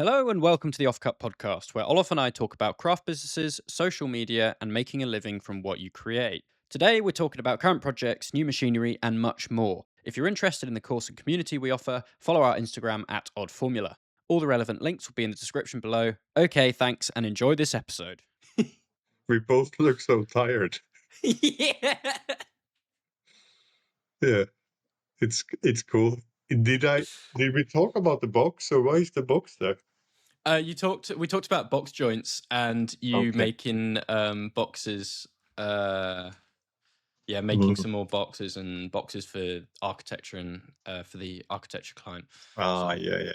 Hello and welcome to the Offcut podcast, where Olof and I talk about craft businesses, social media, and making a living from what you create. Today, we're talking about current projects, new machinery, and much more. If you're interested in the course and community we offer, follow our Instagram at Odd Formula. All the relevant links will be in the description below. Okay, thanks, and enjoy this episode. We both look so tired. Yeah. Yeah, it's cool. Did we talk about the box, or why is the box there? We talked about box joints and you Okay. making boxes. Yeah, making Mhm. some more boxes and boxes for architecture and for the architecture client. Ah, So, yeah.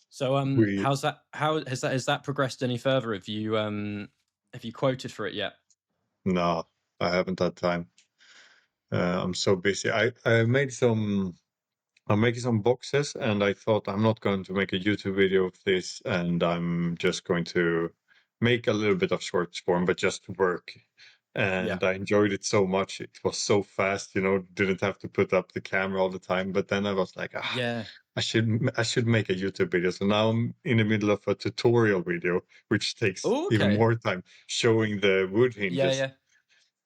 so, We how's that? How has that progressed any further? Have you quoted for it yet? No, I haven't had time. I'm so busy. I'm making some boxes, and I thought I'm not going to make a YouTube video of this, and I'm just going to make a little bit of short form, but just work. Yeah. And I enjoyed it so much. It was so fast, didn't have to put up the camera all the time. But then I was like, Yeah. I should make a YouTube video. So now I'm in the middle of a tutorial video, which takes Oh, even okay. more time, showing the wood Yeah. hinges. Yeah.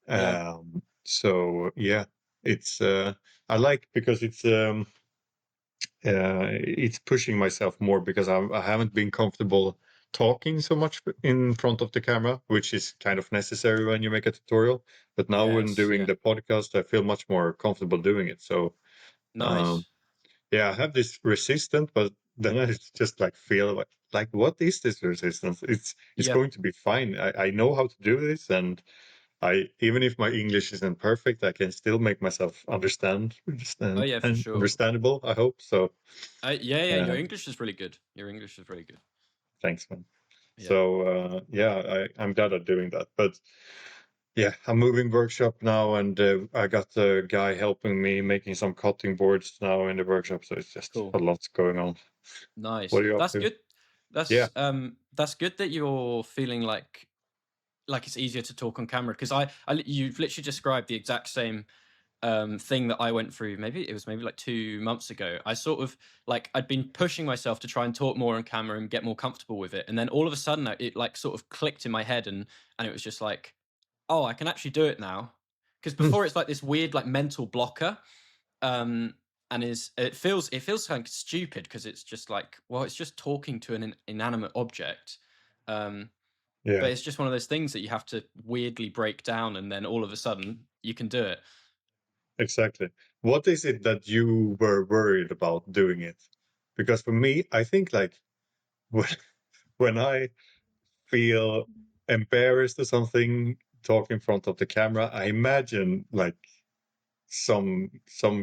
Yeah. So yeah, it's I like because it's pushing myself more because I haven't been comfortable talking so much in front of the camera, which is kind of necessary when you make a tutorial. But now when Yes. doing Yeah. the podcast, I feel much more comfortable doing it. So um, Nice. yeah, I have this resistance, but then I just like feel like what is this resistance? It's Yeah. going to be fine. I know how to do this, and I even if my English isn't perfect, I can still make myself Oh, understand yeah, for and sure. understandable. I hope so. Yeah. Yeah. Your Uh, English is really good. Your English is really good. Thanks, man. Yeah. So yeah, I'm glad at doing that. But yeah, I'm moving workshop now, and I got a guy helping me making some cutting boards now in the workshop. So it's just a Cool. lot going on. Nice. What are you up That's to? good. Yeah. That's good that you're feeling like it's easier to talk on camera because you've literally described the exact same thing that I went through. Maybe like 2 months ago. I sort of like I'd been pushing myself to try and talk more on camera and get more comfortable with it, and then all of a sudden it like sort of clicked in my head, and it was just like, oh, I can actually do it now. Because before it's like this weird like mental blocker, um, and it feels kind of stupid because it's just like, well, it's just talking to an inanimate object. Um, Yeah. but it's just one of those things that you have to weirdly break down, and then all of a sudden you can do it. Exactly. What is it that you were worried about doing it? Because for me, I think like when, when I feel embarrassed or something, talk in front of the camera, I imagine like some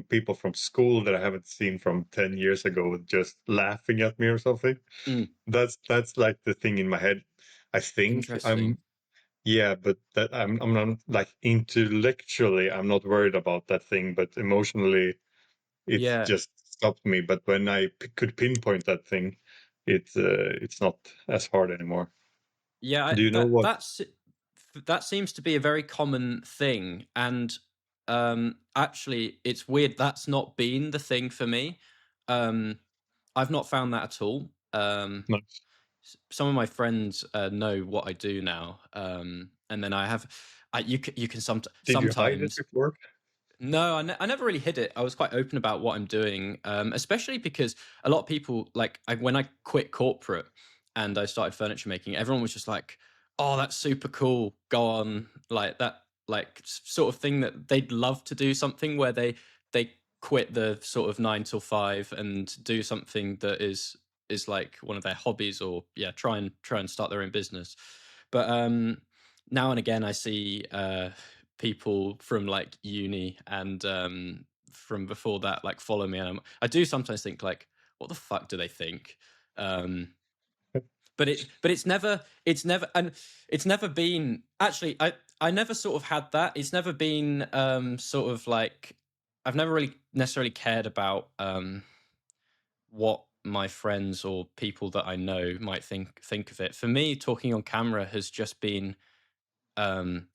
people from school that I haven't seen from 10 years ago just laughing at me or something. Mm, That's like the thing in my head. I think interesting. yeah, but that I'm not like intellectually I'm not worried about that thing, but emotionally it Yeah, just stopped me. But when I could pinpoint that thing, it's not as hard anymore. yeah. Do you know what? That seems to be a very common thing, and actually, it's weird. That's not been the thing for me. Um, I've not found that at all. No. Some of my friends know what I do now, and then I have. You can Did you hide it sometimes. before? No, I never really hid it. I was quite open about what I'm doing, especially because a lot of people when I quit corporate and I started furniture making, everyone was just like, "Oh, that's super cool. Go on." Like that, like sort of thing that they'd love to do something where they quit the sort of 9 till 5 and do something that is like one of their hobbies, or yeah, try and start their own business. But now and again, I see people from like uni and from before that like follow me, and I do sometimes think like, what the fuck do they think? Um, but it's never been actually. I never sort of had that. It's never been sort of like I've never really necessarily cared about what my friends or people that I know might think of it. For me, talking on camera has just been um,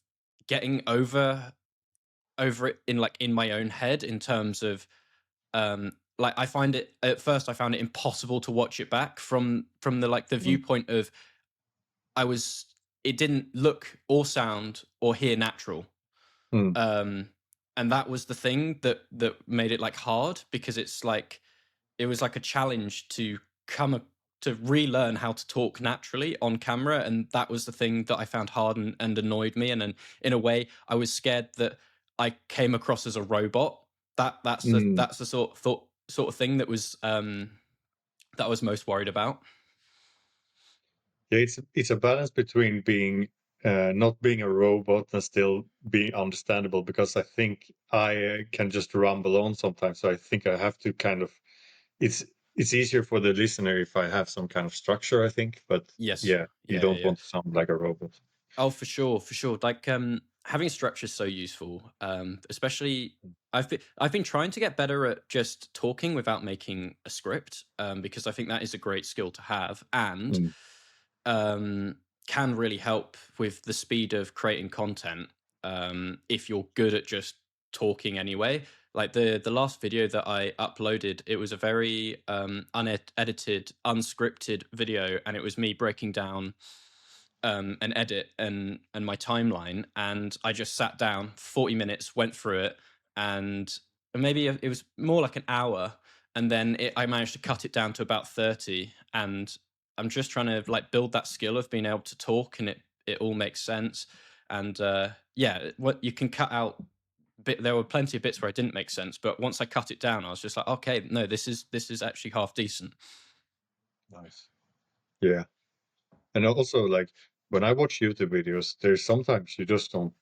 getting over it in my own head in terms of like I find it at first I found it impossible to watch it back from the like the Mm, viewpoint of I was it didn't look or sound or hear natural. mm, Um and that was the thing that made it like hard because it's like it was like a challenge to come a, to relearn how to talk naturally on camera, and that was the thing that I found hard and annoyed me, and then in a way I was scared that I came across as a robot. mm. That's the sort of thing that I was most worried about. Yeah, it's a balance between being not being a robot and still being understandable, because I think I can just rumble on sometimes. So I think I have to kind of it's it's easier for the listener if I have some kind of structure, I think. But Yes. yeah, you Yeah, yeah, don't yeah. want to sound like a robot. Oh, for sure, for sure. Like having structure is so useful. Especially I've been trying to get better at just talking without making a script. Because I think that is a great skill to have and Mm, um can really help with the speed of creating content. If you're good at just talking anyway. Like the last video that I uploaded, it was a very unedited, unscripted video, and it was me breaking down an edit and my timeline, and I just sat down 40 minutes, went through it, and maybe it was more like an hour, and then I managed to cut it down to about 30, and I'm just trying to like build that skill of being able to talk and it all makes sense. And yeah, what you can cut out there were plenty of bits where it didn't make sense, but once I cut it down I was just like, okay, no, this is actually half decent. nice. Yeah. And also, like, when I watch YouTube videos, there's sometimes you just don't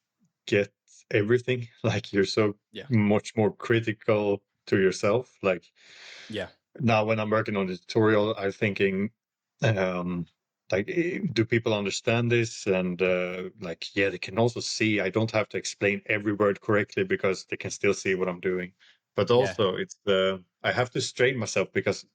get everything. Like, you're so Yeah, much more critical to yourself. Like, yeah, now when I'm working on the tutorial, I'm thinking, um, like, do people understand this? And like, yeah, they can also see. I don't have to explain every word correctly because they can still see what I'm doing. But yeah. also, it's the I have to strain myself because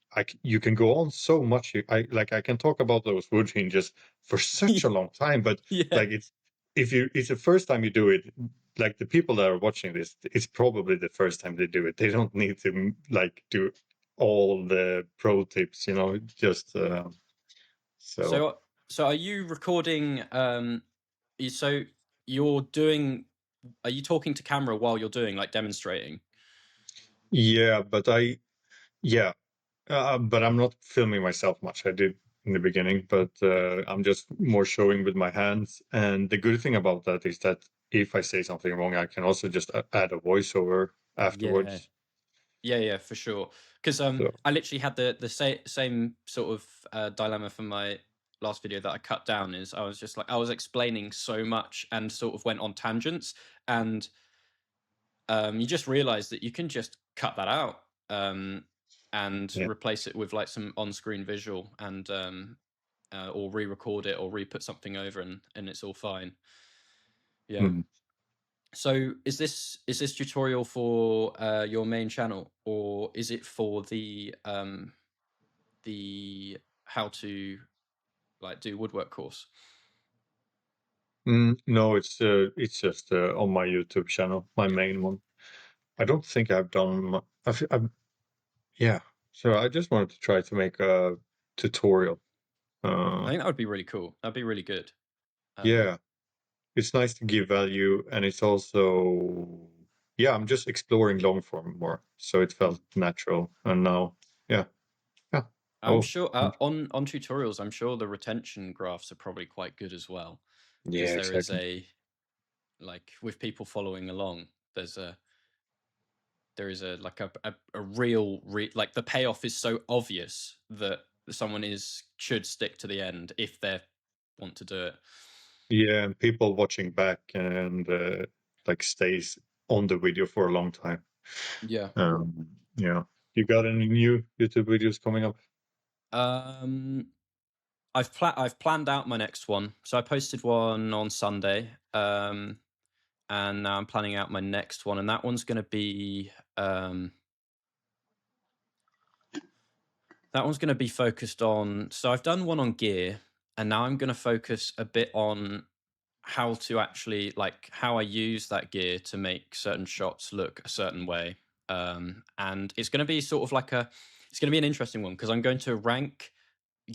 you can go on so much. I can talk about those wood hinges for such a long time, but Yeah. like it's the first time you do it, like the people that are watching this, it's probably the first time they do it. They don't need to like do all the pro tips, just so So are you recording so you're doing are you talking to camera while you're doing like demonstrating? yeah, but I'm not filming myself much. I did in the beginning, but I'm just more showing with my hands. And the good thing about that is that if I say something wrong, I can also just add a voiceover Yeah. afterwards. Yeah, yeah, for sure. Because So I literally had same sort of dilemma for my last video that I cut down. Is I was just like I was explaining so much and sort of went on tangents, and you just realize that you can just cut that out and yeah. replace it with like some on-screen visual and or re-record it or re-put something over and it's all fine. Yeah. Mhm. So is this tutorial for your main channel or is it for the how to like do woodwork course? No, it's just on my YouTube channel, my Yeah. main one. I don't think I've done. Yeah. So I just wanted to try to make a tutorial. I Uh, think that would be really cool. That'd be really good. Um, yeah, it's nice to give value, and it's also, yeah, I'm just exploring long form more, so it mm. felt natural. And now, yeah, yeah. I'm Oh, sure on tutorials, I'm sure the retention graphs are probably quite good as well because yeah, there is exactly. a like with people following along, there's a there is a like a real like the payoff is so obvious that someone is should stick to the end if they want to do it. Yeah, and people watching back and like stays on the video for a long time. Yeah. Yeah. You got any new YouTube videos coming up? Um, I've planned out my next one. So I posted one on Sunday. And now I'm planning out my next one, and that one's going to be focused on. So I've done one on gear, and now I'm going to focus a bit on how to actually like how I use that gear to make certain shots look a certain way. And it's going to be sort of like a it's going to be an interesting one because I'm going to rank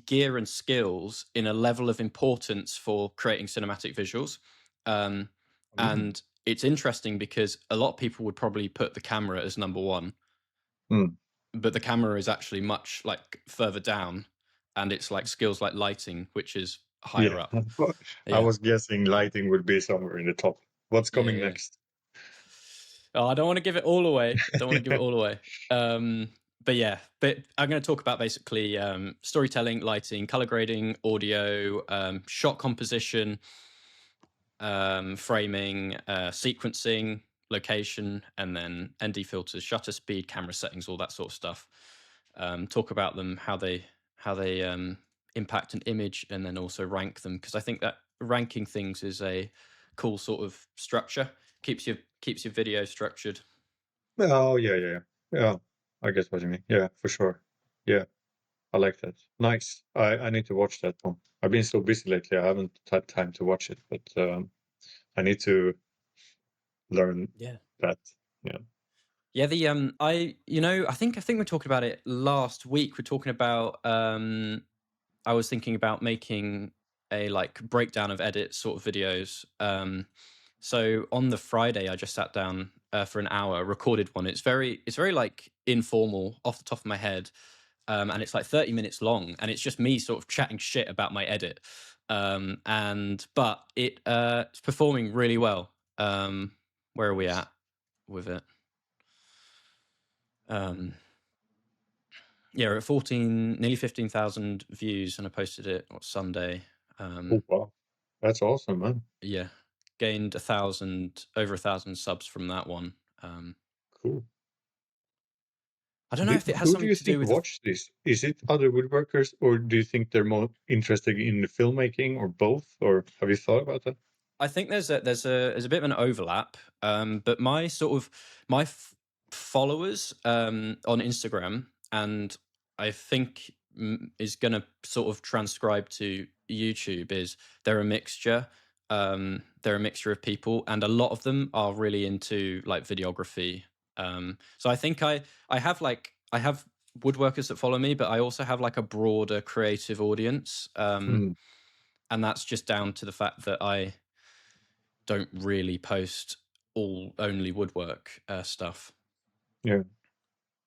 gear and skills in a level of importance for creating cinematic visuals. Um, Mm. and it's interesting because a lot of people would probably put the camera as number one, Mm. but the camera is actually much like further down, and it's like skills like lighting, which is higher Yeah. up. I Yeah, was guessing lighting would be somewhere in the top. What's yeah, coming yeah. next? Oh, I don't want to give it all away. Don't want to give it all away. But yeah, but I'm going to talk about basically storytelling, lighting, color grading, audio, shot composition, framing, sequencing, location, and then ND filters, shutter speed, camera settings, all that sort of stuff. Talk about them, how they impact an image, and then also rank them because I think that ranking things is a cool sort of structure. Keeps your video structured. Oh, yeah, yeah, yeah. Yeah, I guess what you mean. Yeah, for sure. Yeah, I like that. Nice. I need to watch that one. I've been so busy lately, I haven't had time to watch it, but I need to learn Yeah. that. Yeah. Yeah, I think we're talking about it last week. We're talking about I was thinking about making a like breakdown of edits sort of videos. So on the Friday, I just sat down for an hour, recorded one. It's very like informal, off the top of my head, and it's like 30 minutes long, and it's just me sort of chatting shit about my edit. And but it's performing really well. Where are we at with it? Um, Yeah, we're at 14, nearly 15,000 views, and I posted it on Sunday. Oh, Um, wow. That's awesome, man. yeah, gained over 1,000 subs from that one. Um, Cool. I don't know if it has Who do something you to do think with the. watch this? Is it other woodworkers, or do you think they're more interested in the filmmaking, or both? Or have you thought about that? I think there's a bit of an overlap, but my followers on Instagram, and I think is going to sort of transcribe to YouTube, is they're a mixture. They're a mixture of people, and a lot of them are really into like videography. So I think I have woodworkers that follow me, but I also have like a broader creative audience, Mm, and that's just down to the fact that I don't really post all only woodwork stuff. yeah,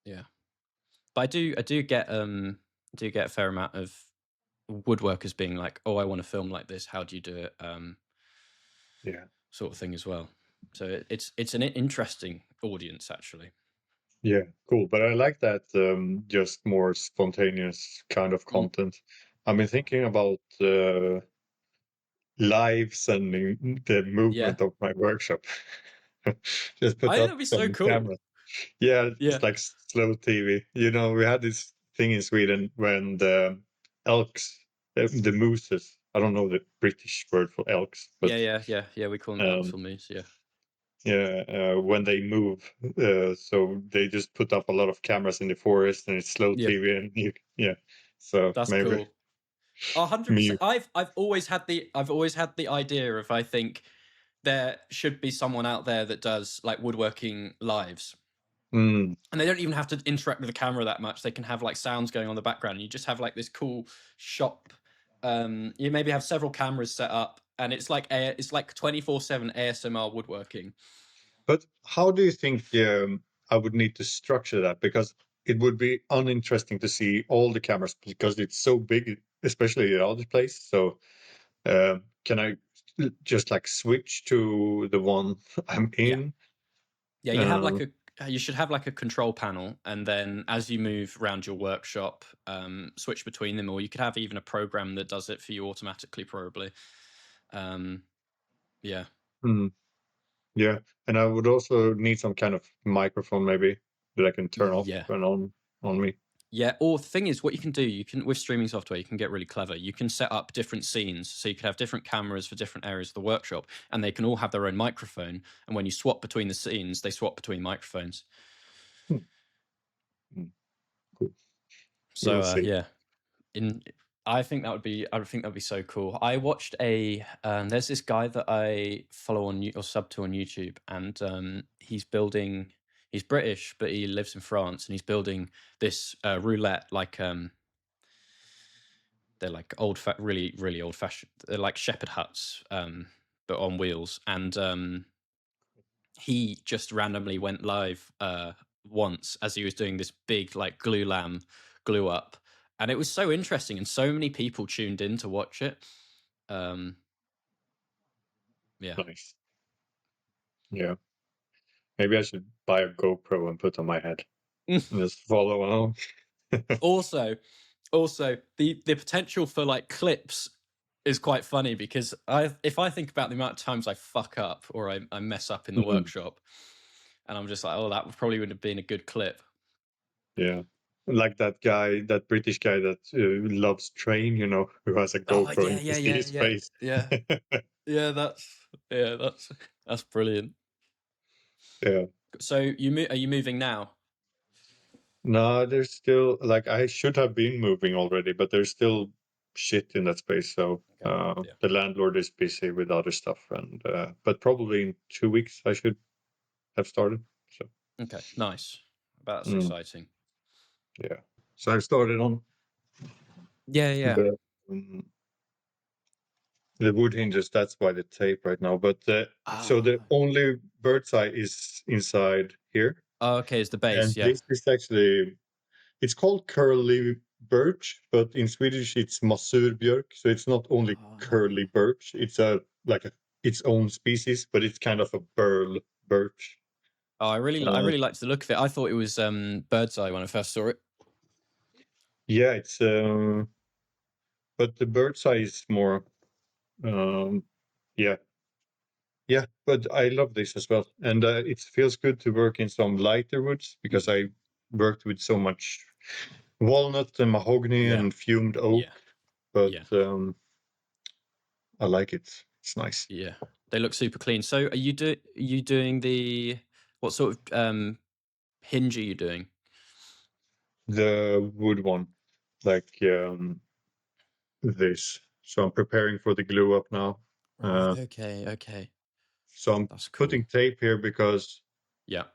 Yeah, but I do get a fair amount of woodworkers being like, "Oh, I want to film like this. How do you do it?" yeah, Sort of thing as well. So it's an interesting audience actually. yeah. Cool. But I like that just more spontaneous kind of Mm, content. I've been thinking about live sending the yeah, movement of my workshop. Just I put think up that'd be so some cool. cameras. Yeah, Yeah, it's like slow TV. We had this thing in Sweden when the elks, the mooses. I don't know the British word for elks, yeah, but yeah, yeah, yeah. We call them elks um, or moose. Yeah, yeah, when they move, so they just put up a lot of cameras in the forest, and it's slow yeah, TV, and yeah. So that's maybe cool. 100%. me. I've always had the idea of I think there should be someone out there that does like woodworking lives, Mm, and they don't even have to interact with the camera that much. They can have like sounds going on in the background, and you just have like this cool shop. You maybe have several cameras set up, and it's like 24/7 ASMR woodworking. but how do you think I would need to structure that? Because it would be uninteresting to see all the cameras because it's so big, especially the other place. So can I just like switch to the one I'm Yeah, in? yeah. Uh, You should have like a control panel, and then as you move around your workshop, switch between them, or you could have even a program that does it for you automatically, probably. Um, yeah. hmm, yeah, and I would also need some kind of microphone maybe that I can turn off Yeah. and on me. Yeah, or the thing is, what you can do, you can with streaming software, you can get really clever. You can set up different scenes, so you could have different cameras for different areas of the workshop, and they can all have their own microphone. And when you swap between the scenes, they swap between microphones. Hmm, hmm, cool. We So will see. yeah, in I think that would be so cool. I watched there's this guy that I follow or sub to on YouTube, and He's British, but he lives in France, and he's building this roulette like they're like really really old fashioned. They're like shepherd huts, but on wheels. And he just randomly went live once as he was doing this big like glue lamb glue up, and it was so interesting, and so many people tuned in to watch it. Um, yeah. Nice. Yeah. Maybe I should buy a GoPro and put on my head and just follow along. also the potential for like clips is quite funny, because if I think about the amount of times I fuck up or I mess up in the Mm, workshop, and I'm just like, oh, that probably would have been a good clip. yeah. Like that guy, that British guy that loves train, who has a Oh GoPro yeah, and you can yeah, see yeah, his yeah, face. yeah, yeah. That's brilliant. Yeah. So are you moving now? No, there's still like I should have been moving already, but there's still shit in that space. So Okay. Yeah. the landlord is busy with other stuff, and but probably in 2 weeks I should have started. So Okay. Nice. That's mm, exciting. yeah, so I started on Yeah, yeah. the um, the wood hinges. That's why the tape right now. But so the Ah. only bird's eye is inside here, Oh, okay. It's the base. and Yeah. this is actually it's called curly birch, but in Swedish it's masurbjörk. So it's not only curly Ah. birch; it's its own species, but it's kind of a burl birch. Oh, I Uh, really liked the look of it. I thought it was bird's eye when I first saw it. yeah, it's but the bird's eye is more um, yeah, yeah. But I love this as well, and it feels good to work in some lighter woods because I worked with so much walnut and mahogany Yeah. and fumed Yeah. oak, but Yeah. I like it. It's nice. Yeah. They look super clean. So are you doing the what sort of hinge are you doing? The wood one, like this. So I'm preparing for the glue up now. Right. Uh, Okay. Okay. so I'm That's putting cool. tape here because Yeah.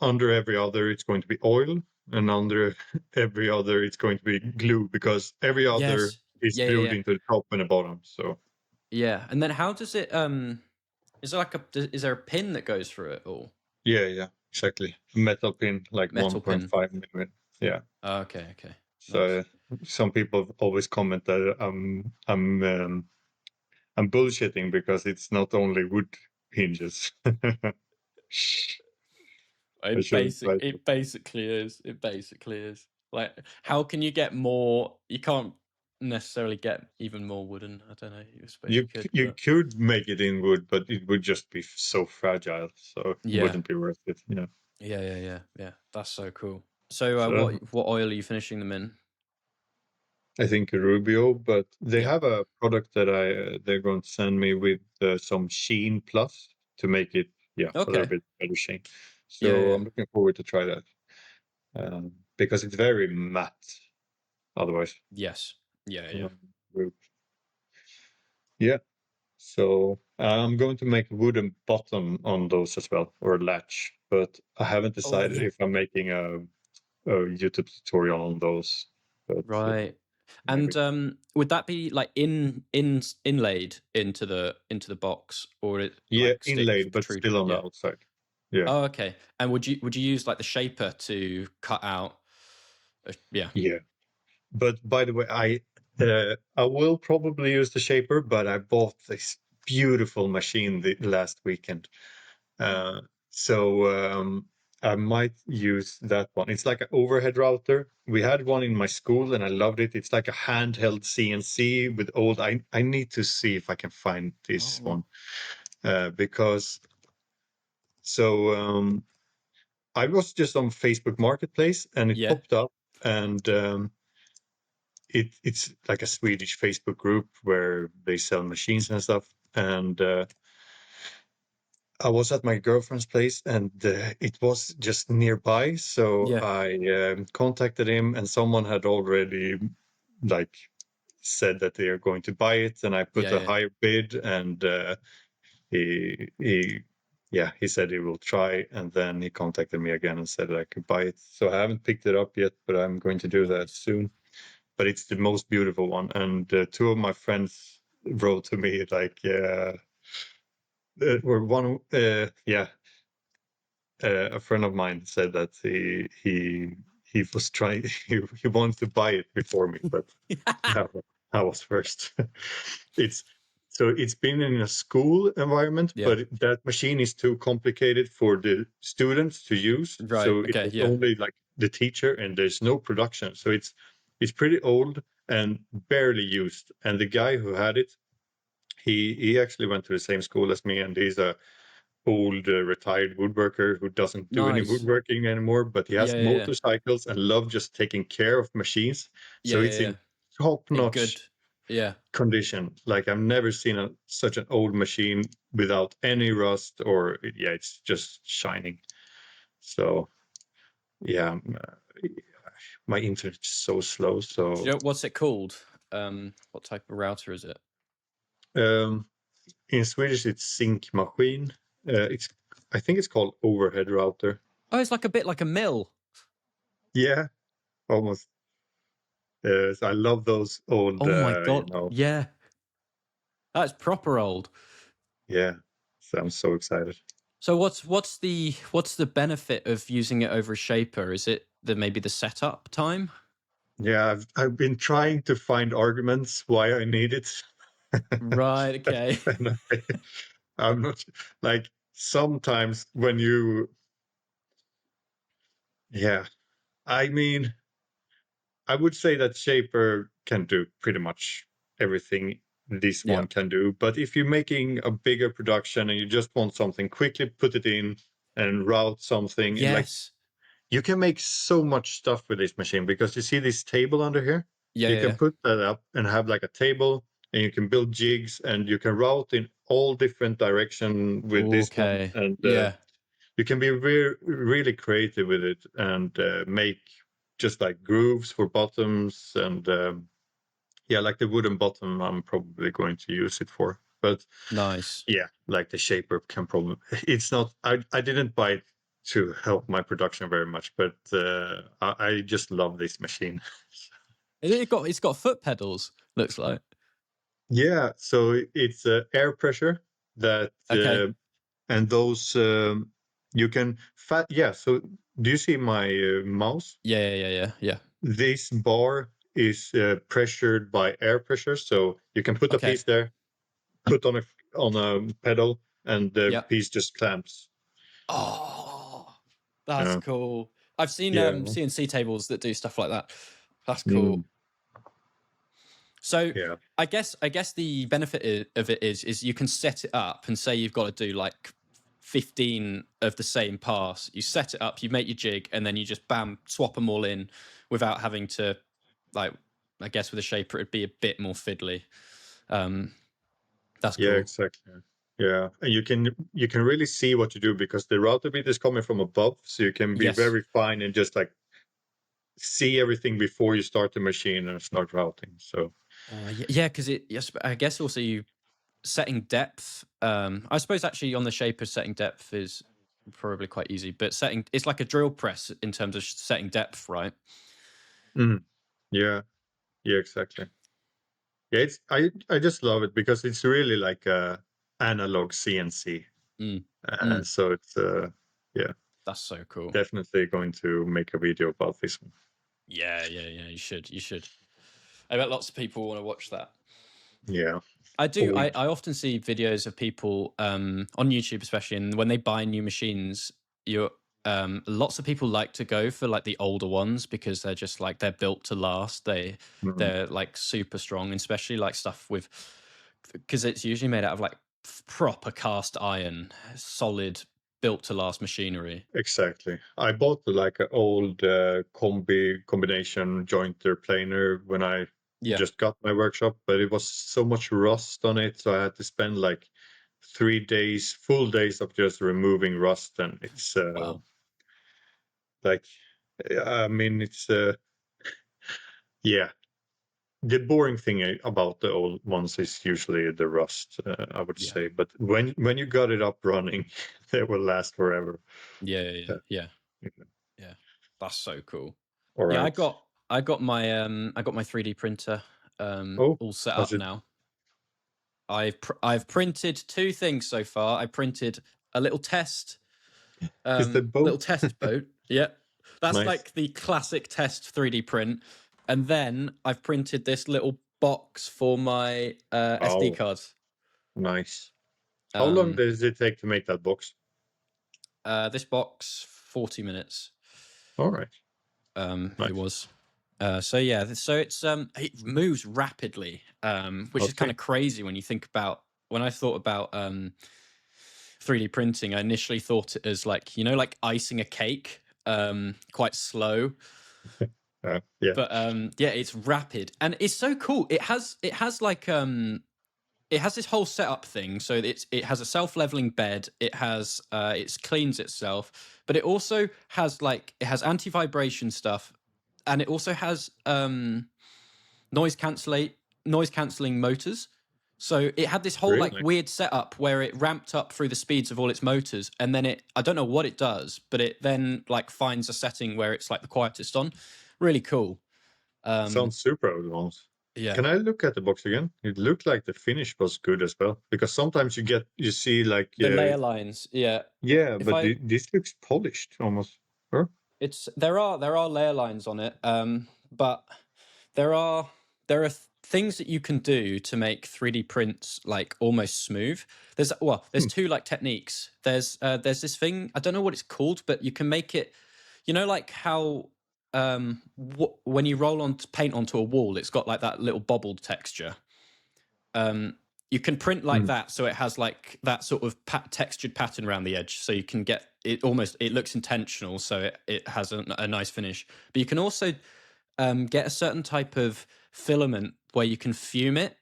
under every other it's going to be oil, and under every other it's going to be glue because every other Yes. is Yeah. Yeah. glued Yeah. into the top and the bottom. So Yeah. And then how does it is there like is there a pin that goes through it, or yeah, exactly. Metal pin, like metal pin? 1.5 millimeter. Yeah. Oh, okay. Okay. Nice. So some people always comment that I'm bullshitting because it's not only wood hinges. I shouldn't try to. It basically is. It basically is. Like, how can you get more? You can't necessarily get even more wooden. I don't know. I suppose you could, You but could make it in wood, but it would just be so fragile, so it yeah, wouldn't be worth it. yeah, yeah, yeah, yeah. That's so cool. So, So what oil are you finishing them in? I think Rubio, but they Yeah. have a product that they're going to send me with some sheen plus to make it a little Okay. bit better sheen. Yeah, So yeah. I'm looking forward to try that because it's very matte otherwise. Yes. Yeah, yeah. Um, yeah. So I'm going to make wooden bottom on those as well, or latch. But I haven't Oh, decided yeah. if I'm making a YouTube tutorial on those. But Right. And maybe. would that be like inlaid into the box, or it Yeah, like stick inlaid, but protrude? still on the Yeah. outside. Yeah, Oh, okay. And would you use like the shaper to cut out? Yeah. yeah. But by the way, I will probably use the shaper, but I bought this beautiful machine the last weekend. Uh, so I might use that one. It's like an overhead router. We had one in my school and I loved it. It's like a handheld CNC with old. I need to see if I can find Oh this one wow. because so I was just on Facebook Marketplace and it Yeah. popped up and it's like a Swedish Facebook group where they sell machines and stuff. And I was at my girlfriend's place and it was just nearby. So Yeah. I contacted him and someone had already like said that they are going to buy it. And I put Yeah. a Yeah. higher bid and he yeah, he said he will try, and then he contacted me again and said that I could buy it. So I haven't picked it up yet, but I'm going to do that Nice. soon. But it's the most beautiful one, and two of my friends wrote to me like, or one, yeah, a friend of mine said that he was trying, he wanted to buy it before me, but I, I was first. It's so it's been in a school environment, Yeah. but that machine is too complicated for the students to use. Right. So it Okay. was Yeah. only like the teacher, and there's no production. So it's pretty old and barely used. And the guy who had it, he actually went to the same school as me, and he's a old retired woodworker who doesn't do any Nice. woodworking anymore, but he Yeah. has Yeah. Yeah. motorcycles and love just taking care of machines. Yeah. So Yeah. it's Yeah. in top In good. notch Yeah. condition. Like I've never seen such an old machine without any rust, or yeah, it's just shining. So yeah, my internet is so slow. Do So you know what's it called? What type of router is it? um, in Swedish it's sink machine. It's I think it's called overhead router. Oh, it's like a bit like a mill. Yeah, almost. So I love those old, Oh my god. you know. Yeah. That's proper old. Yeah. So I'm so excited. So what's the benefit of using it over a shaper? Is it the maybe the setup time? Yeah, I've been trying to find arguments why I need it. Right. Okay. And I'm not like sometimes when you, yeah, I mean, I would say that Shaper can do pretty much everything this Yeah. one can do. But if you're making a bigger production and you just want something, quickly put it in and route something, and like Yes. you can make so much stuff with this machine because you see this table under here. Yeah. You Yeah. can Yeah. put that up and have like a table, and you can build jigs, and you can route in all different direction with this one, Okay. and Yeah. you can be really creative with it and make just like grooves for bottoms and yeah, like the wooden bottom I'm probably going to use it for. But Nice. yeah, like the shaper can probably, it's not, I didn't buy it to help my production very much, but I just love this machine. It's got foot pedals. Looks like. Yeah, so it's air pressure that Okay. and those you can yeah, so do you see my mouse? Yeah. Yeah. Yeah. Yeah. Yeah. This bar is pressured by air pressure, so you can put a Okay. piece there, put on a pedal, and the Yeah. piece just clamps. Oh, that's Uh, cool. I've seen yeah. CNC tables that do stuff like that. That's cool. Mm, So yeah. I guess the benefit of it is you can set it up and say you've got to do like 15 of the same pass. You set it up, you make your jig, and then you just bam swap them all in without having to like. I guess with a shaper it'd be a bit more fiddly. Um, that's Yeah, cool. exactly. Yeah, and you can really see what you do because the router bit is coming from above, so you can be Yes. very fine and just like see everything before you start the machine and start routing. So Yeah, because it. Yes, I guess also you setting depth. I suppose actually on the shaper setting depth is probably quite easy, but setting it's like a drill press in terms of setting depth, right? mm, yeah, yeah, exactly. Yeah, it's I just love it because it's really like a analog CNC. Mm. Mm. So it's yeah, That's so cool. definitely going to make a video about this one. Yeah, yeah, yeah. You should. You should. I bet lots of people want to watch that. Yeah. I do. Old. I often see videos of people on YouTube, especially, and when they buy new machines, you lots of people like to go for like the older ones because they're just like they're built to last. Mm, They're like super strong, and especially like stuff with because it's usually made out of like proper cast iron, solid, built to last machinery. exactly. I bought like an old combination jointer planer when I Yeah. just got my workshop, but it was so much rust on it, so I had to spend like 3 days, full days of just removing rust, and it's Wow. like, I mean, it's yeah, the boring thing about the old ones is usually the rust, I would Yeah. say. But when you got it up running, they will last forever. Yeah, yeah, yeah, Uh, yeah, yeah. yeah. That's so cool. All Yeah, right. I got my 3D printer Oh, all set how's up it? now. I've printed two things so far. I printed a Is the boat little test boat. Yeah. That's nice? like the classic test 3D print. And then I've printed this little box for my SD Oh, cards. nice. How long Um does it take to make that box? this box 40 minutes. All right. It Nice. was. So yeah, so it moves rapidly, which is kind Okay. of crazy when you think about when I thought about 3D printing. I initially thought it as like like icing a cake, quite slow, Yeah. but yeah, it's rapid and it's so cool. It has like it has this whole setup thing. So it has a self-leveling bed. It has it cleans itself, but it also has like it has anti-vibration stuff, and it also has noise cancellate noise cancelling motors. So it had this whole like Really? weird setup where it ramped up through the speeds of all its motors, and then I don't know what it does, but it then like finds a setting where it's like the quietest on. Really cool. Um, Sounds super advanced. yeah, Can I look at the box again? It looked like the finish was good as well. Because sometimes you see like the layer lines. Yeah, yeah, if but I this looks polished almost. Huh? It's there are layer lines on it, but there are things that you can do to make 3D prints like almost smooth. There's Hmm. two like techniques. There's this thing I don't know what it's called, but you can make it. Like how when you roll on paint onto a wall, it's got like that little bobbled texture. Um, you can print like Hmm. that, so it has like that sort of textured pattern around the edge, so you can get it almost. It looks intentional, so it has a nice finish. But you can also get a certain type of filament where you can fume it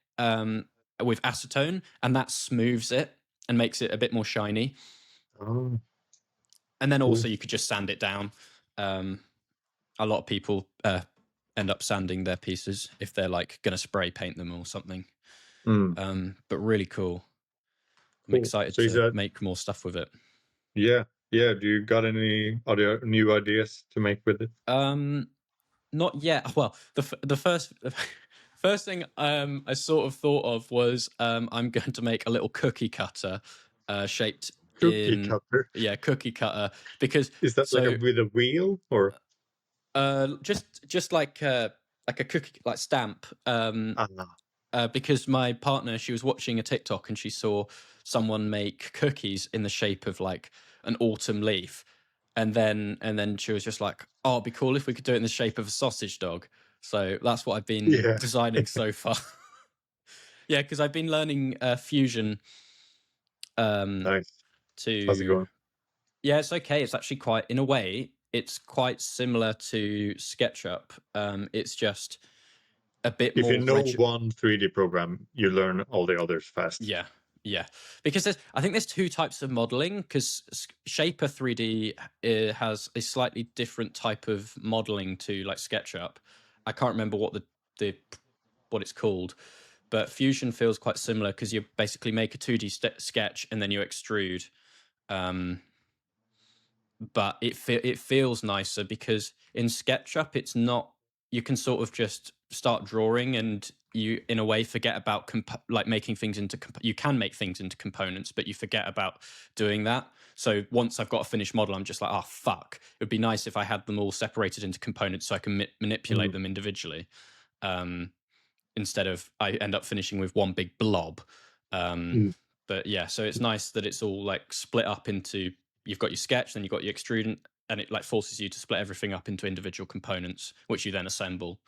with acetone, and that smooths it and makes it a bit more shiny. Oh, And then cool. also you could just sand it down. Um, a lot of people end up sanding their pieces if they're like going to spray paint them or something. Hmm. But really cool. I'm Cool. excited So is to that make more stuff with it. yeah, yeah. Do you got any other new ideas to make with it? Um, Not yet. Well, the first first thing I sort of thought of was I'm going to make a little cookie cutter shaped Cookie in cutter. cookie cutter because Is that like a so with a wheel or just like a cookie like stamp ah because my partner, she was watching a TikTok and she saw someone make cookies in the shape of like an autumn leaf, and then she was just like, "Oh, it'd be cool if we could do it in the shape of a sausage dog." So that's what I've been yeah. designing so far. Yeah, because I've been learning Fusion um, Nice. How's it to. going? Yeah, it's okay. It's actually quite, in a way, it's quite similar to SketchUp. It's just a bit If you more know rigid. one 3D program, you learn all the others fast. Yeah, yeah. Because I think there's two types of modeling. Because Shaper 3D has a slightly different type of modeling to like SketchUp. I can't remember the what it's called, but Fusion feels quite similar because you basically make a 2D sketch and then you extrude. Um, but it feels nicer because in SketchUp it's not. You can sort of just start drawing and you in a way forget about like making things into you can make things into components, but you forget about doing that. So once I've got a finished model, I'm just like, oh fuck, it would be nice if I had them all separated into components so I can manipulate Mm, them individually. um, Instead of I end up finishing with one big blob. Um, mm, but yeah, so it's nice that it's all like split up into. You've got your sketch, then you've got your extrudent, and it like forces you to split everything up into individual components, which you then assemble,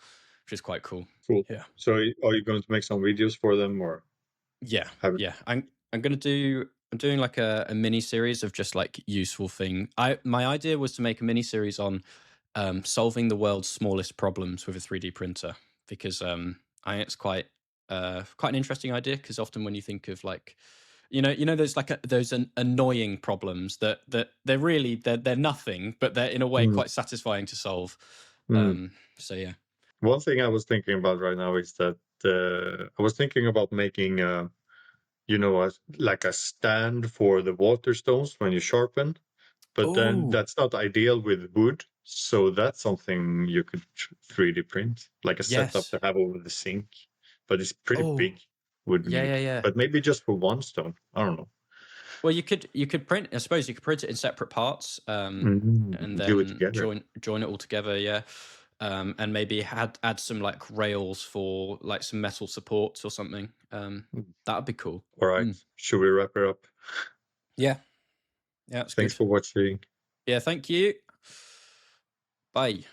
which is quite cool. cool. Yeah, So are you going to make some videos for them or yeah, have it? yeah. I'm doing like a mini series of just like useful thing. My idea was to make a mini series on solving the world's smallest problems with a 3D printer because I think it's quite an interesting idea because often when you think of like there's like those annoying problems that they're nothing, but they're in a way Mm, quite satisfying to solve. mm. So yeah, One thing I was thinking about right now is that I was thinking about making like a stand for the water stones when you sharpen, but then Oh, that's not ideal with wood. So that's something you could 3D print, like a setup yes. to have over the sink. But it's pretty Oh, big, would yeah, yeah, need. yeah. But maybe just for one stone. I don't know. Well, you could print. I suppose you could print it in separate parts, and Do it then together. join it all together. Yeah, and maybe add some like rails for like some metal supports or something. Mm. That would be cool. All right. Mm. Should we wrap it up? Yeah, yeah, that's Thanks good. for watching. Yeah, thank you. Bye.